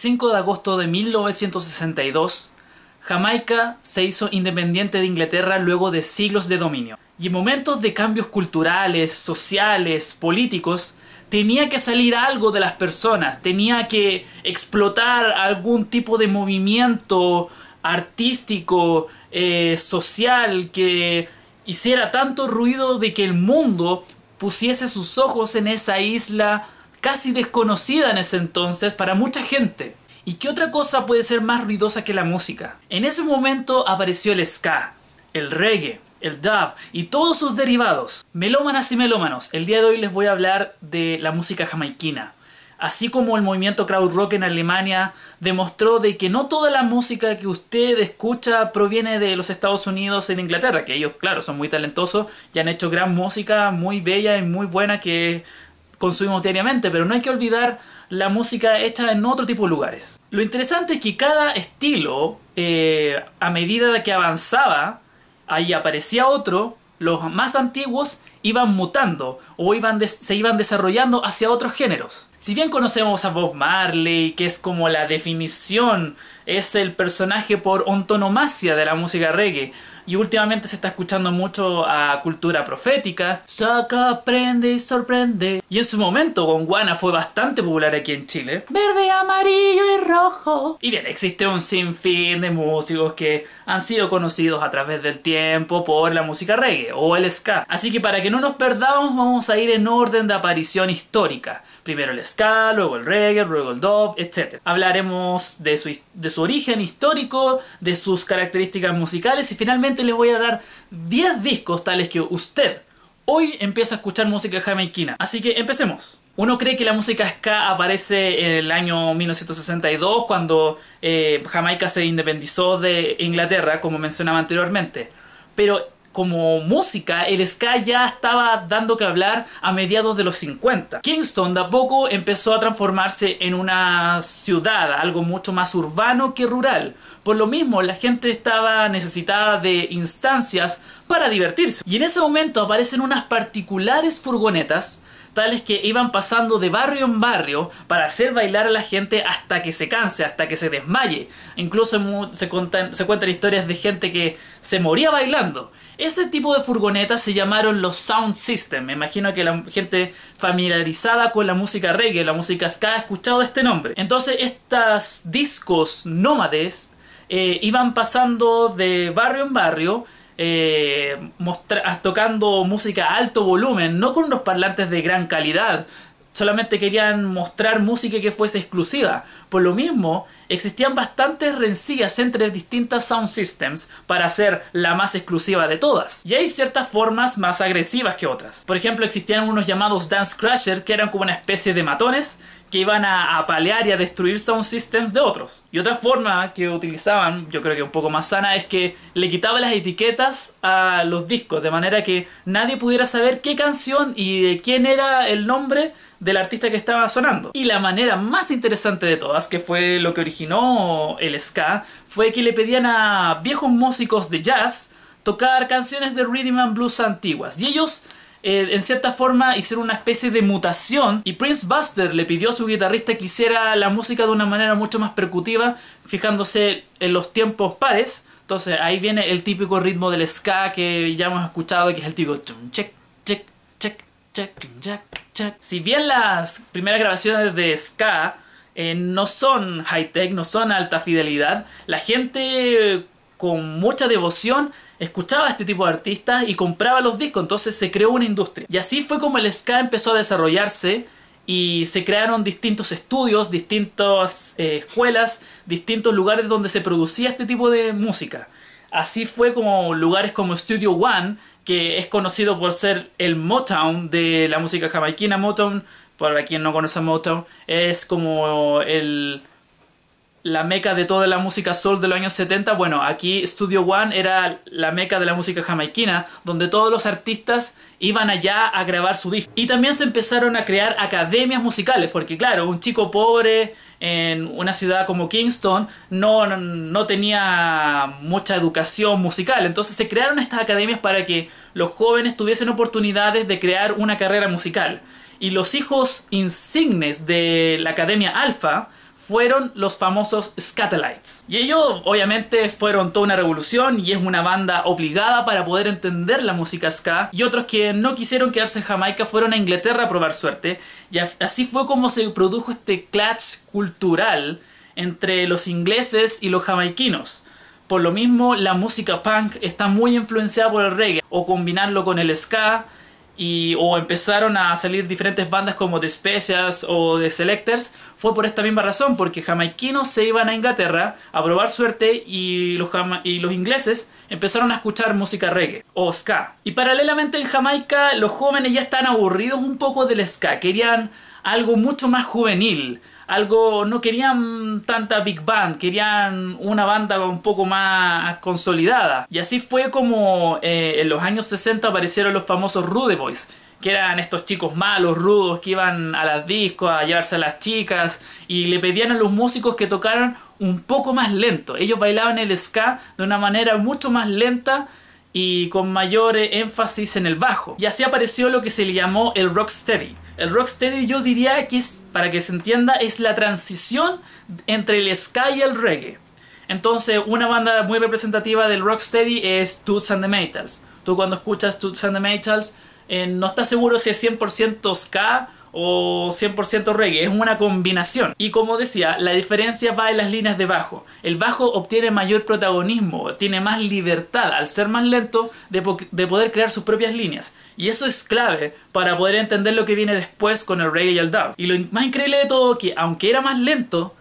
5 de agosto de 1962, Jamaica se hizo independiente de Inglaterra luego de siglos de dominio. Y en momentos de cambios culturales, sociales, políticos, tenía que salir algo de las personas, tenía que explotar algún tipo de movimiento artístico, social, que hiciera tanto ruido de que el mundo pusiese sus ojos en esa isla casi desconocida en ese entonces para mucha gente. ¿Y qué otra cosa puede ser más ruidosa que la música? En ese momento apareció el ska, el reggae, el dub y todos sus derivados. Melómanas y melómanos, el día de hoy les voy a hablar de la música jamaiquina. Así como el movimiento krautrock en Alemania demostró de que no toda la música que usted escucha proviene de los Estados Unidos y de Inglaterra, que ellos, claro, son muy talentosos y han hecho gran música, muy bella y muy buena que consumimos diariamente, pero no hay que olvidar la música hecha en otro tipo de lugares. Lo interesante es que cada estilo, a medida que avanzaba, ahí aparecía otro, los más antiguos iban mutando o se iban desarrollando hacia otros géneros. Si bien conocemos a Bob Marley, que es como la definición, es el personaje por antonomasia de la música reggae, y últimamente se está escuchando mucho a Cultura Profética, saca, aprende y sorprende. Y en su momento Gonguana fue bastante popular aquí en Chile. Verde, amarillo y rojo. Y bien, existe un sinfín de músicos que han sido conocidos a través del tiempo por la música reggae o el ska. Así que para que no nos perdamos vamos a ir en orden de aparición histórica. Primero el ska, luego el reggae, luego el dub, etc. Hablaremos de su origen histórico, de sus características musicales y finalmente les voy a dar 10 discos tales que usted hoy empieza a escuchar música jamaiquina. Así que empecemos. Uno cree que la música ska aparece en el año 1962 cuando Jamaica se independizó de Inglaterra, como mencionaba anteriormente. Pero como música, el ska ya estaba dando que hablar a mediados de los 50. Kingston de a poco empezó a transformarse en una ciudad, algo mucho más urbano que rural. Por lo mismo, la gente estaba necesitada de instancias para divertirse. Y en ese momento aparecen unas particulares furgonetas, tales que iban pasando de barrio en barrio para hacer bailar a la gente hasta que se canse, hasta que se desmaye. Incluso se cuentan historias de gente que se moría bailando. Ese tipo de furgonetas se llamaron los Sound System. Me imagino que la gente familiarizada con la música reggae, la música ska, ha escuchado este nombre. Entonces estos discos nómades iban pasando de barrio en barrio, tocando música a alto volumen, no con unos parlantes de gran calidad. Solamente querían mostrar música que fuese exclusiva. Por lo mismo, existían bastantes rencillas entre distintas sound systems para hacer la más exclusiva de todas. Y hay ciertas formas más agresivas que otras. Por ejemplo, existían unos llamados Dance Crashers, que eran como una especie de matones que iban a apalear y a destruir sound systems de otros. Y otra forma que utilizaban, yo creo que un poco más sana, es que le quitaban las etiquetas a los discos, de manera que nadie pudiera saber qué canción y de quién era el nombre del artista que estaba sonando. Y la manera más interesante de todas, que fue lo que originó el ska, fue que le pedían a viejos músicos de jazz tocar canciones de rhythm and blues antiguas. Y ellos, en cierta forma, hicieron una especie de mutación. Y Prince Buster le pidió a su guitarrista que hiciera la música de una manera mucho más percutiva, fijándose en los tiempos pares. Entonces ahí viene el típico ritmo del ska que ya hemos escuchado, que es el típico check, check, check, check, check, check. Si bien las primeras grabaciones de ska no son high-tech, no son alta fidelidad, la gente con mucha devoción escuchaba a este tipo de artistas y compraba los discos, entonces se creó una industria. Y así fue como el ska empezó a desarrollarse y se crearon distintos estudios, distintas escuelas, distintos lugares donde se producía este tipo de música. Así fue como lugares como Studio One, que es conocido por ser el Motown de la música jamaiquina. Motown, para quien no conoce Motown, es como la meca de toda la música soul de los años 70. Bueno, aquí Studio One era la meca de la música jamaiquina, donde todos los artistas iban allá a grabar su disco. Y también se empezaron a crear academias musicales, porque claro, un chico pobre en una ciudad como Kingston no tenía mucha educación musical. Entonces se crearon estas academias para que los jóvenes tuviesen oportunidades de crear una carrera musical. Y los hijos insignes de la Academia Alpha fueron los famosos Skatalites. Y ellos obviamente fueron toda una revolución y es una banda obligada para poder entender la música ska. Y otros que no quisieron quedarse en Jamaica fueron a Inglaterra a probar suerte. Y así fue como se produjo este clash cultural entre los ingleses y los jamaiquinos. Por lo mismo, la música punk está muy influenciada por el reggae, o combinarlo con el ska, o empezaron a salir diferentes bandas como The Specials o The Selectors. Fue por esta misma razón, porque jamaiquinos se iban a Inglaterra a probar suerte y los ingleses empezaron a escuchar música reggae o ska. Y paralelamente en Jamaica los jóvenes ya estaban aburridos un poco del ska, querían algo mucho más juvenil. No querían tanta big band, querían una banda un poco más consolidada. Y así fue como en los años 60 aparecieron los famosos Rude Boys, que eran estos chicos malos, rudos, que iban a las discos a llevarse a las chicas y le pedían a los músicos que tocaran un poco más lento. Ellos bailaban el ska de una manera mucho más lenta y con mayor énfasis en el bajo. Y así apareció lo que se le llamó el rocksteady. El rocksteady, yo diría que es, para que se entienda, es la transición entre el ska y el reggae. Entonces, una banda muy representativa del rocksteady es Toots and the Maytals. Tú cuando escuchas Toots and the Maytals no estás seguro si es 100% ska o 100% reggae, es una combinación. Y como decía, la diferencia va en las líneas de bajo. El bajo obtiene mayor protagonismo, tiene más libertad al ser más lento de poder crear sus propias líneas. Y eso es clave para poder entender lo que viene después con el reggae y el dub. Y lo más increíble de todo, que aunque era más lento,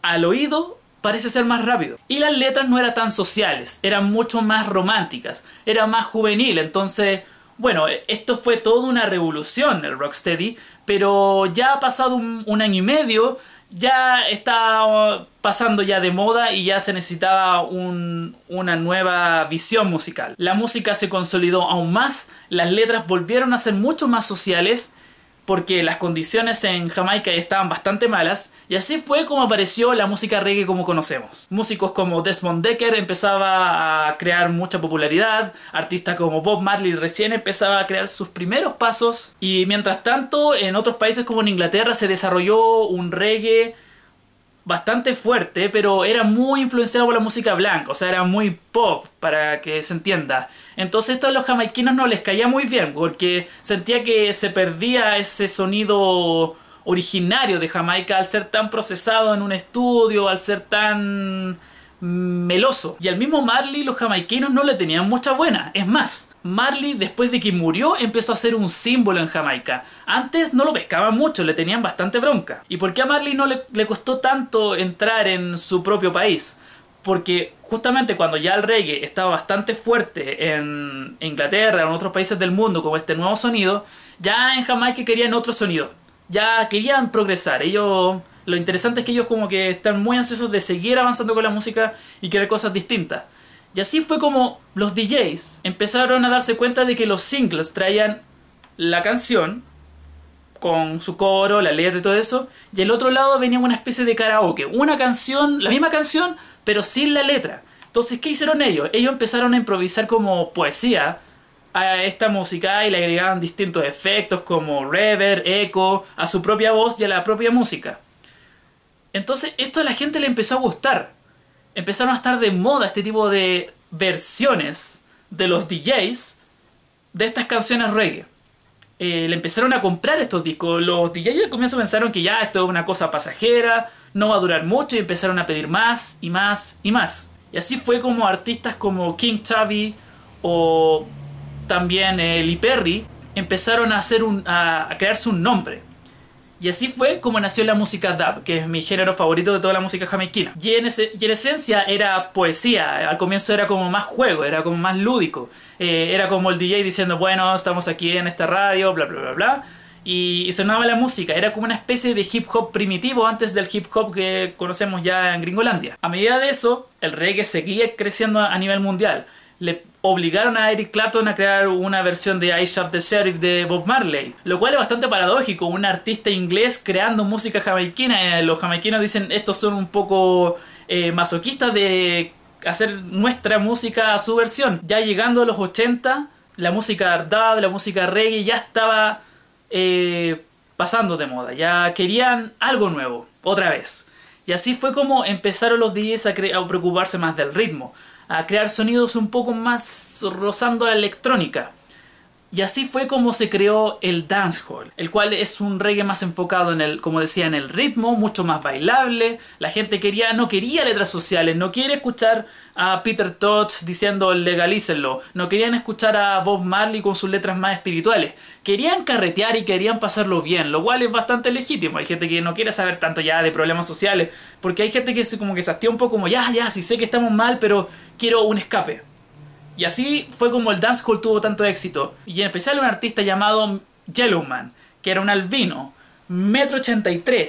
al oído parece ser más rápido. Y las letras no eran tan sociales, eran mucho más románticas, era más juvenil. Entonces, bueno, esto fue toda una revolución, el rocksteady, pero ya ha pasado un año y medio, ya está pasando ya de moda y ya se necesitaba una nueva visión musical. La música se consolidó aún más, las letras volvieron a ser mucho más sociales, porque las condiciones en Jamaica estaban bastante malas, y así fue como apareció la música reggae como conocemos. Músicos como Desmond Dekker empezaba a crear mucha popularidad, artistas como Bob Marley recién empezaba a crear sus primeros pasos, y mientras tanto en otros países como en Inglaterra se desarrolló un reggae bastante fuerte, pero era muy influenciado por la música blanca, o sea, era muy pop, para que se entienda. Entonces esto a los jamaiquinos no les caía muy bien, porque sentía que se perdía ese sonido originario de Jamaica al ser tan procesado en un estudio, al ser tan meloso. Y al mismo Marley los jamaiquinos no le tenían mucha buena. Es más, Marley después de que murió empezó a ser un símbolo en Jamaica. Antes no lo pescaban mucho, le tenían bastante bronca. ¿Y por qué a Marley no le costó tanto entrar en su propio país? Porque justamente cuando ya el reggae estaba bastante fuerte en Inglaterra, en otros países del mundo, con este nuevo sonido, ya en Jamaica querían otro sonido. Ya querían progresar. Lo interesante es que ellos como que están muy ansiosos de seguir avanzando con la música y querer cosas distintas. Y así fue como los DJs empezaron a darse cuenta de que los singles traían la canción con su coro, la letra y todo eso, y al otro lado venía una especie de karaoke, una canción, la misma canción, pero sin la letra. Entonces, ¿qué hicieron ellos? Ellos empezaron a improvisar como poesía a esta música y le agregaban distintos efectos como reverb, eco, a su propia voz y a la propia música. Entonces esto a la gente le empezó a gustar. Empezaron a estar de moda este tipo de versiones de los DJs de estas canciones reggae. Le empezaron a comprar estos discos. Los DJs al comienzo pensaron que ya esto es una cosa pasajera, no va a durar mucho, y empezaron a pedir más y más y más. Y así fue como artistas como King Tubby o también Lee Perry empezaron a crearse un nombre. Y así fue como nació la música dub, que es mi género favorito de toda la música jamaiquina. Y en esencia era poesía, al comienzo era como más juego, era como más lúdico. Era como el DJ diciendo, bueno, estamos aquí en esta radio, bla bla bla bla. Y sonaba la música, era como una especie de hip hop primitivo antes del hip hop que conocemos ya en Gringolandia. A medida de eso, el reggae seguía creciendo a nivel mundial. Le obligaron a Eric Clapton a crear una versión de I Shot the Sheriff de Bob Marley, lo cual es bastante paradójico, un artista inglés creando música jamaiquina. Los jamaiquinos dicen estos son un poco masoquistas de hacer nuestra música a su versión. Ya llegando a los 80, la música dub, la música reggae ya estaba pasando de moda, ya querían algo nuevo, otra vez. Y así fue como empezaron los DJs a preocuparse más del ritmo, a crear sonidos un poco más rozando la electrónica. Y así fue como se creó el dancehall, el cual es un reggae más enfocado en el, como decía, en el ritmo, mucho más bailable. La gente no quería letras sociales, no quiere escuchar a Peter Tosh diciendo legalícenlo, no querían escuchar a Bob Marley con sus letras más espirituales. Querían carretear y querían pasarlo bien, lo cual es bastante legítimo. Hay gente que no quiere saber tanto ya de problemas sociales, porque hay gente que como que se hastia un poco como ya, sí sé que estamos mal, pero quiero un escape. Y así fue como el dancehall tuvo tanto éxito. Y en especial un artista llamado Yellowman, que era un albino, 1,83 m,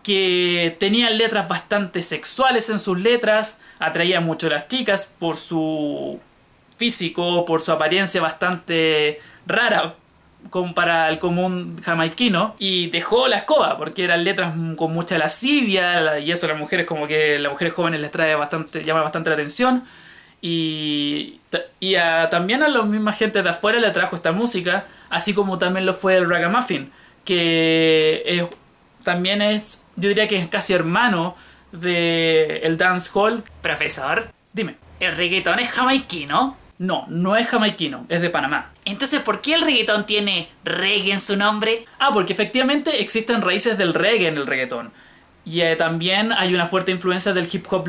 que tenía letras bastante sexuales en sus letras, atraía mucho a las chicas por su físico, por su apariencia bastante rara como para el común jamaiquino, y dejó la escoba porque eran letras con mucha lascivia, y eso a las mujeres, como que a las mujeres jóvenes les trae bastante, llama bastante la atención. También a la misma gente de afuera le trajo esta música, así como también lo fue el ragamuffin, que también es, yo diría que es casi hermano del dancehall. Profesor, Dime. ¿el reggaetón es jamaiquino? No, no es jamaiquino, es de Panamá. Entonces, ¿por qué el reggaetón tiene reggae en su nombre? Porque efectivamente existen raíces del reggae en el reggaetón. Y también hay una fuerte influencia del hip hop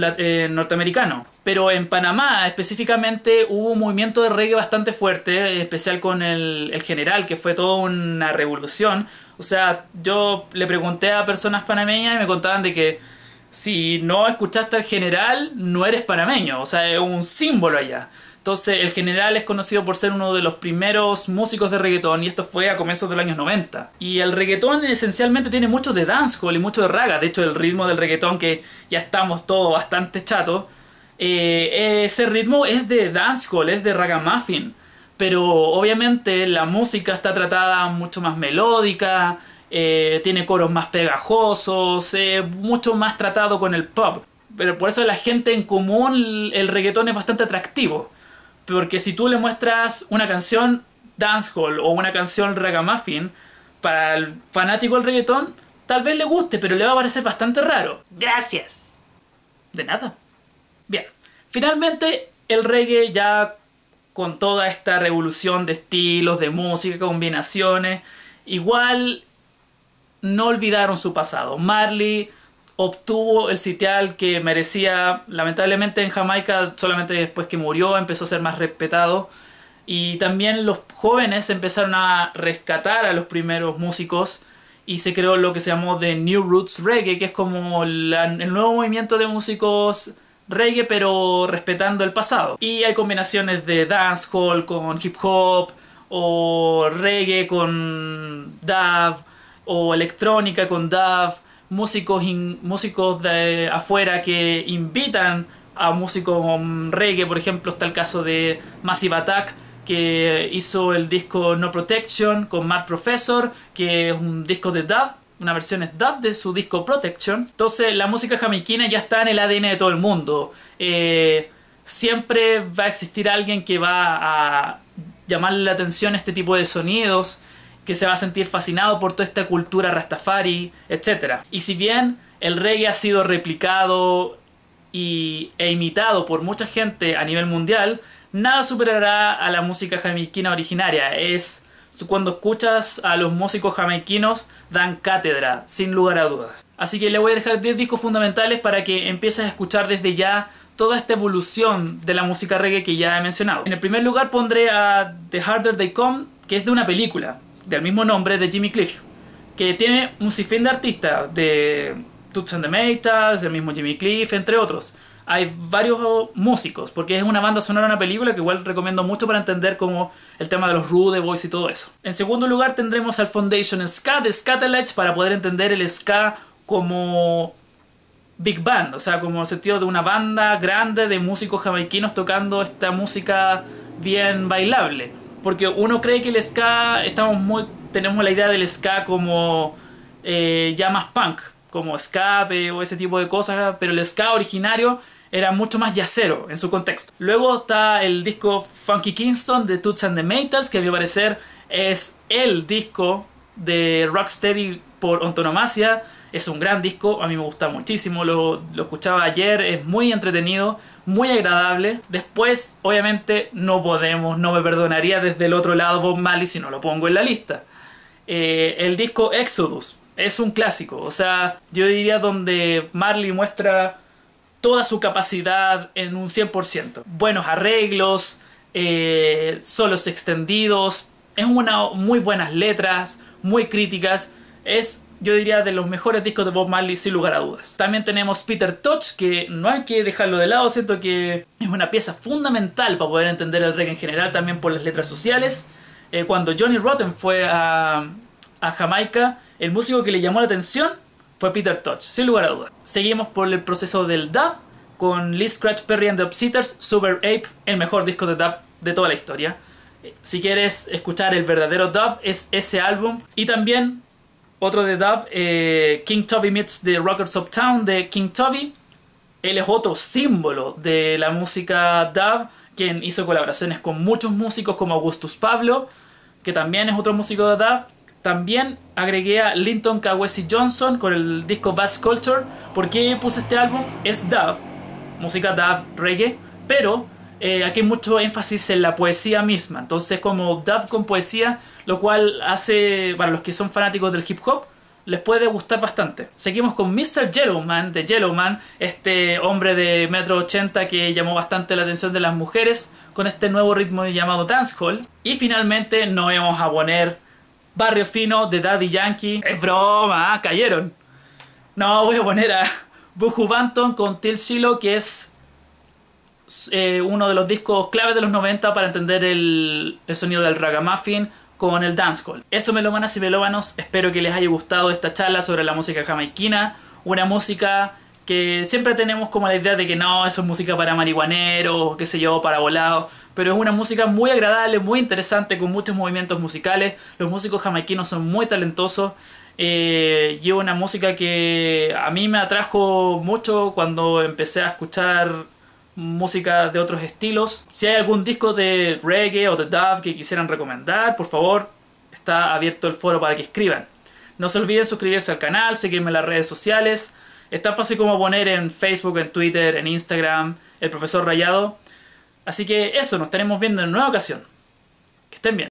norteamericano. Pero en Panamá específicamente hubo un movimiento de reggae bastante fuerte, en especial con el General, que fue toda una revolución. O sea, yo le pregunté a personas panameñas y me contaban de que si no escuchaste al General, no eres panameño. O sea, es un símbolo allá. Entonces, el General es conocido por ser uno de los primeros músicos de reggaetón, y esto fue a comienzos de los años 90. Y el reggaetón esencialmente tiene mucho de dancehall y mucho de raga. De hecho, el ritmo del reggaetón, que ya estamos todos bastante chatos, ese ritmo es de dancehall, es de ragamuffin. Pero obviamente la música está tratada mucho más melódica, tiene coros más pegajosos, mucho más tratado con el pop. Pero por eso a la gente en común el reggaetón es bastante atractivo. Porque si tú le muestras una canción dancehall o una canción ragamuffin, para el fanático del reggaetón, tal vez le guste, pero le va a parecer bastante raro. Gracias. De nada. Bien, finalmente el reggae, ya con toda esta revolución de estilos, de música, combinaciones, igual no olvidaron su pasado. Marley obtuvo el sitial que merecía. Lamentablemente en Jamaica, solamente después que murió empezó a ser más respetado, y también los jóvenes empezaron a rescatar a los primeros músicos y se creó lo que se llamó The New Roots Reggae, que es como el nuevo movimiento de músicos reggae pero respetando el pasado. Y hay combinaciones de dancehall con hip hop, o reggae con dub, o electrónica con dub, músicos de afuera que invitan a músicos reggae. Por ejemplo, está el caso de Massive Attack, que hizo el disco No Protection con Mad Professor, que es un disco de dub, una versión es dub de su disco Protection. Entonces la música jamaiquina ya está en el ADN de todo el mundo. Siempre va a existir alguien que va a llamarle la atención a este tipo de sonidos, que se va a sentir fascinado por toda esta cultura rastafari, etc. Y si bien el reggae ha sido replicado e imitado por mucha gente a nivel mundial, nada superará a la música jamaiquina originaria. Cuando escuchas a los músicos jamaiquinos, dan cátedra, sin lugar a dudas. Así que le voy a dejar 10 discos fundamentales para que empieces a escuchar desde ya toda esta evolución de la música reggae que ya he mencionado. En el primer lugar pondré a The Harder They Come, que es de una película del mismo nombre de Jimmy Cliff, que tiene un sinfín de artistas, de Toots and the Maytals, el mismo Jimmy Cliff, entre otros. Hay varios músicos, porque es una banda sonora de una película que igual recomiendo mucho para entender como el tema de los Rude Boys y todo eso. En segundo lugar tendremos al Foundation Ska de Skatalites, para poder entender el ska como big band, o sea, como el sentido de una banda grande de músicos jamaiquinos tocando esta música bien bailable. Porque uno cree que el ska, tenemos la idea del ska como ya más punk, como escape o ese tipo de cosas, pero el ska originario era mucho más jazzero en su contexto. Luego está el disco Funky Kingston de Toots and the Maytals, que a mi parecer es el disco de Rocksteady por antonomasia. Es un gran disco, a mí me gusta muchísimo, lo escuchaba ayer, es muy entretenido, muy agradable. Después, obviamente, no me perdonaría desde el otro lado Bob Marley si no lo pongo en la lista. El disco Exodus es un clásico, o sea, yo diría donde Marley muestra toda su capacidad en un 100%. Buenos arreglos, solos extendidos, es muy buenas letras, muy críticas. Es, yo diría, de los mejores discos de Bob Marley sin lugar a dudas. También tenemos Peter Tosh, que no hay que dejarlo de lado, siento que es una pieza fundamental para poder entender el reggae en general, también por las letras sociales. Cuando Johnny Rotten fue a Jamaica, el músico que le llamó la atención fue Peter Tosh, sin lugar a dudas. Seguimos por el proceso del dub, con Lee Scratch Perry and the Upsetters, Super Ape, el mejor disco de dub de toda la historia. Si quieres escuchar el verdadero dub, es ese álbum. Y también otro de dub, King Tubby Meets the Rockers of Town de King Tubby. Él es otro símbolo de la música dub, quien hizo colaboraciones con muchos músicos como Augustus Pablo, que también es otro músico de dub. También agregué a Linton Kwesi Johnson con el disco Bass Culture. ¿Por qué puse este álbum? Es dub, música dub, reggae, pero aquí hay mucho énfasis en la poesía misma. Entonces, como dub con poesía, lo cual hace, para los que son fanáticos del hip hop, les puede gustar bastante. Seguimos con Mr. Yellowman, de Yellowman, este hombre de 1,80 m que llamó bastante la atención de las mujeres con este nuevo ritmo llamado dancehall. Y finalmente nos vamos a poner Barrio Fino de Daddy Yankee. Es broma, cayeron. No, voy a poner a Buju Banton con Till Shiloh, que es uno de los discos claves de los 90 para entender el sonido del ragamuffin con el dancehall. Eso, melómanas y melómanos, espero que les haya gustado esta charla sobre la música jamaiquina. Una música que siempre tenemos como la idea de que no, eso es música para marihuaneros, qué sé yo, para volados, pero es una música muy agradable, muy interesante, con muchos movimientos musicales. Los músicos jamaiquinos son muy talentosos. Y una música que a mí me atrajo mucho cuando empecé a escuchar música de otros estilos. Si hay algún disco de reggae o de dub que quisieran recomendar, por favor, está abierto el foro para que escriban. No se olviden suscribirse al canal, seguirme en las redes sociales. Es tan fácil como poner en Facebook, en Twitter, en Instagram, El Profesor Rayado. Así que eso, nos estaremos viendo en nueva ocasión. Que estén bien.